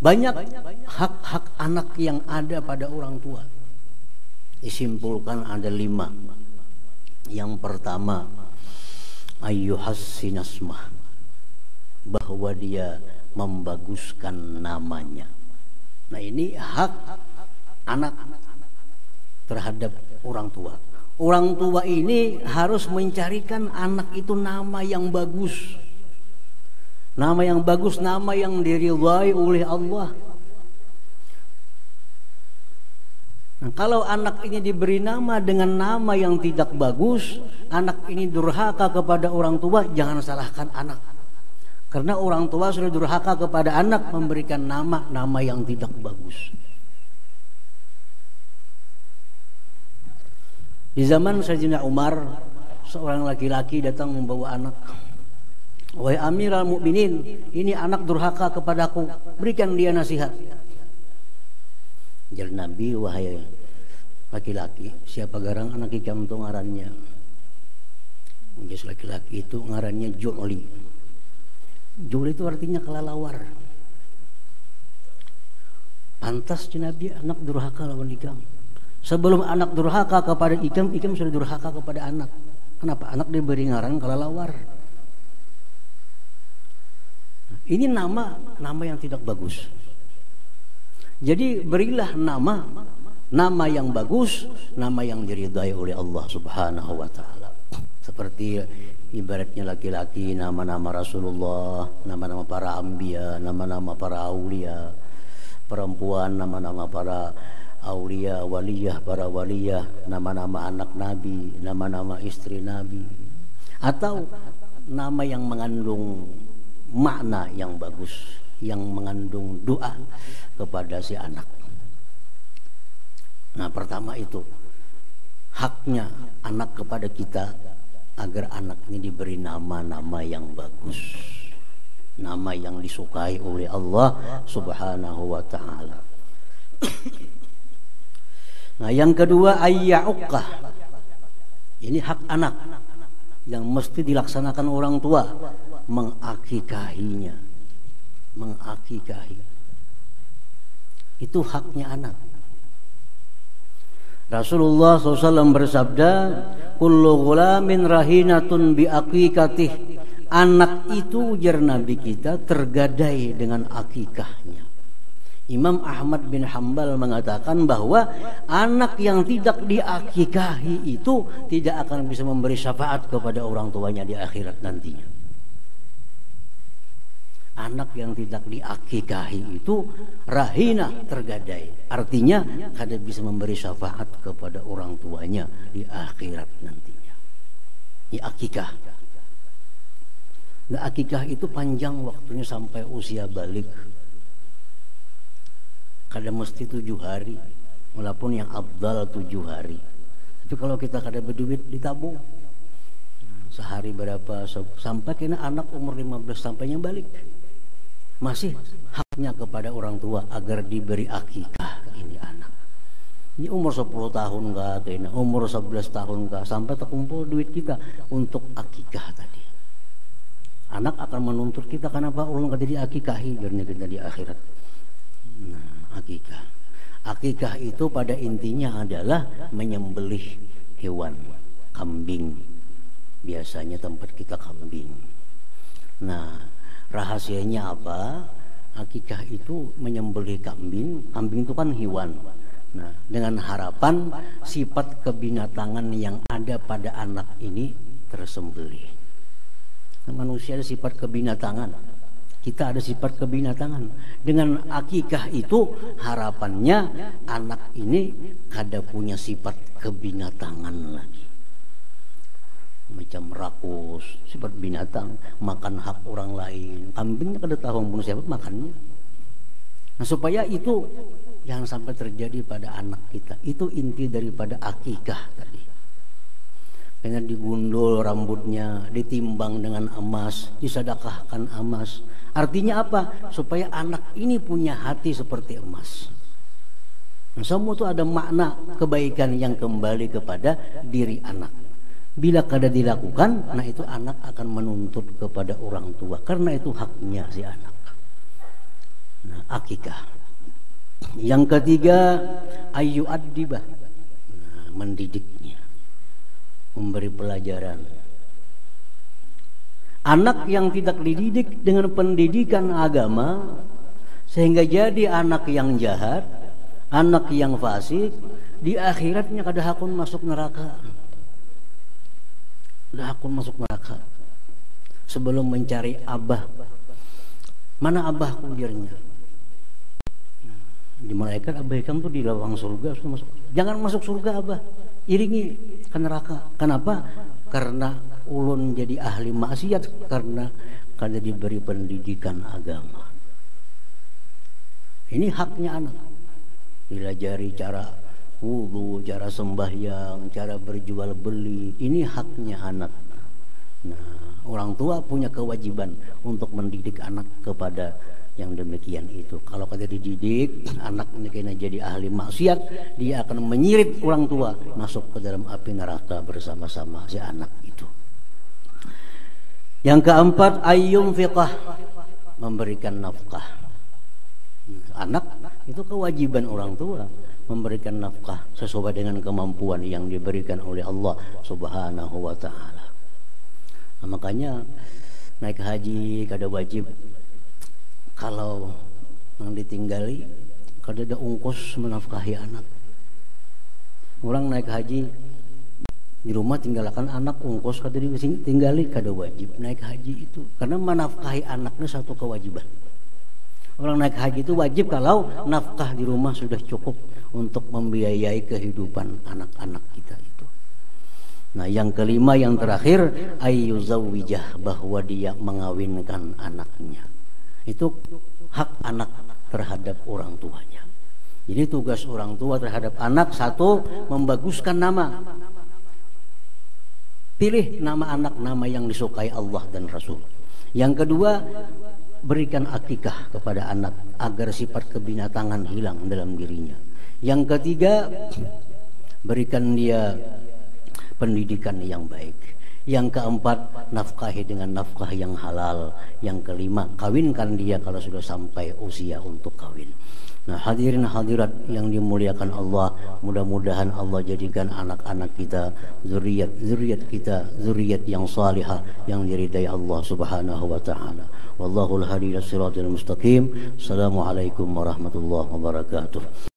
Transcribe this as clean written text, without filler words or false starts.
Banyak hak-hak anak yang ada pada orang tua. Disimpulkan ada 5. Yang pertama, ayyuhassinasmah, bahwa dia membaguskan namanya. Nah, ini hak anak terhadap orang tua. Orang tua ini harus mencarikan anak itu nama yang bagus. Nama yang bagus, nama yang diridhai oleh Allah. Nah, kalau anak ini diberi nama dengan nama yang tidak bagus, anak ini durhaka kepada orang tua, jangan salahkan anak. Karena orang tua sudah durhaka kepada anak memberikan nama yang tidak bagus. Di zaman Sayyidina Umar, seorang laki-laki datang membawa anak. Wahai Amirul Mukminin, ini anak durhaka kepadaku, berikan dia nasihat. Jadi Nabi, wahai laki-laki, siapa garang anak ikam itu ngarannya? Jadi laki-laki itu ngarannya Ju'li. Ju'li itu artinya kelelawar. Pantas Nabi anak durhaka lawan ikam. Sebelum anak durhaka kepada ikam, ikam sudah durhaka kepada anak. Kenapa? Anak diberi ngaran kelelawar. Ini nama yang tidak bagus. Jadi berilah nama yang bagus, nama yang diridhai oleh Allah Subhanahu wa taala. Seperti ibaratnya laki-laki nama-nama Rasulullah, nama-nama para anbiya, nama-nama para aulia. Perempuan nama-nama para aulia, waliyah, para waliyah, nama-nama anak Nabi, nama-nama istri Nabi. Atau nama yang mengandung makna yang bagus, yang mengandung doa kepada si anak. Nah, pertama itu haknya anak kepada kita agar anak ini diberi nama-nama yang bagus, nama yang disukai oleh Allah Subhanahu wa taala. Nah, yang kedua ayya'uqah. Ini hak anak yang mesti dilaksanakan orang tua, mengakikahinya. Mengakikahi. Itu haknya anak. Rasulullah SAW bersabda, kullu ghulamin rahinatun biaqiqatih. Anak itu, ujar Nabi kita, tergadai dengan akikahnya. Imam Ahmad bin Hanbal mengatakan bahwa anak yang tidak diakikahi itu tidak akan bisa memberi syafaat kepada orang tuanya di akhirat nantinya. Anak yang tidak diakikahi itu rahina, tergadai. Artinya kada bisa memberi syafaat kepada orang tuanya di akhirat nantinya. Ini akikah. Nah, akikah itu panjang waktunya sampai usia balik. Kada mesti 7 hari, walaupun yang abdal 7 hari. Tapi kalau kita kada berduit ditabung. Sehari berapa sampai kena anak umur 15 sampainya balik. Masih haknya kepada orang tua agar diberi akikah ini anak. Ini umur 10 tahun kah, kena umur 11 tahun kah, sampai terkumpul duit kita untuk akikah tadi. Anak akan menuntut kita, kenapa ulun kada diakikahi biar kita di akhirat. Nah, akikah. Akikah itu pada intinya adalah menyembelih hewan, kambing. Biasanya tempat kita kambing. Nah, rahasianya apa? Akikah itu menyembelih kambing. Kambing itu kan hewan. Nah, dengan harapan sifat kebinatangan yang ada pada anak ini tersembelih. Nah, manusia ada sifat kebinatangan. Kita ada sifat kebinatangan. Dengan akikah itu harapannya anak ini kada punya sifat kebinatangan lagi. Macam rakus, sifat binatang, makan hak orang lain. Kambingnya kada tahu bunuh siapa makannya. Nah, supaya itu jangan sampai terjadi pada anak kita. Itu inti daripada akikah tadi. Karena digundul rambutnya, ditimbang dengan emas, disedekahkan emas. Artinya apa? Supaya anak ini punya hati seperti emas. Nah, semua itu ada makna kebaikan yang kembali kepada diri anak. Bila kada dilakukan, nah itu anak akan menuntut kepada orang tua. Karena itu haknya si anak. Nah, akikah. Yang ketiga, ayu adibah, mendidiknya, memberi pelajaran. Anak yang tidak dididik dengan pendidikan agama sehingga jadi anak yang jahat, anak yang fasik, di akhiratnya kada hakun masuk neraka. Kada hakun masuk neraka. Sebelum mencari abah, mana abahku dirnya? Di malaikat abaikan tuh di lawang surga sudah masuk. Jangan masuk surga abah, iringi ke neraka. Kenapa? Karena ulun jadi ahli maksiat karena diberi pendidikan agama. Ini haknya anak. Dilajari cara wudu, cara sembahyang, cara berjual beli. Ini haknya anak. Nah, orang tua punya kewajiban untuk mendidik anak kepada yang demikian itu. Kalau kada dididik, anak ini kena jadi ahli maksiat, dia akan menyirit orang tua masuk ke dalam api neraka bersama-sama si anak itu. Yang keempat, ayyum fiqah, memberikan nafkah. Anak itu kewajiban orang tua memberikan nafkah sesuai dengan kemampuan yang diberikan oleh Allah Subhanahu wa taala. Nah, makanya naik haji kada wajib kalau yang ditinggali kada ada ongkos menafkahi anak. Orang naik haji di rumah tinggalkan anak, ongkos kada ditinggali, kada wajib naik haji itu karena menafkahi anaknya satu kewajiban. Orang naik haji itu wajib kalau nafkah di rumah sudah cukup untuk membiayai kehidupan anak-anak kita itu. Nah, yang kelima, yang terakhir, ayyuzawijah, bahwa dia mengawinkan anaknya. Itu hak anak terhadap orang tuanya. Jadi tugas orang tua terhadap anak, satu, membaguskan nama. Pilih nama anak, nama yang disukai Allah dan Rasul. Yang kedua, berikan akikah kepada anak agar sifat kebinatangan hilang dalam dirinya. Yang ketiga, berikan dia pendidikan yang baik. Yang keempat, nafkahi dengan nafkah yang halal. Yang kelima, kawinkan dia kalau sudah sampai usia untuk kawin. Nah, hadirin hadirat yang dimuliakan Allah, mudah-mudahan Allah jadikan anak-anak kita, zuriat kita, zuriat yang salihah yang diridai Allah Subhanahu wa taala. Wallahul hadi ila siratal mustaqim. Assalamualaikum warahmatullahi wabarakatuh.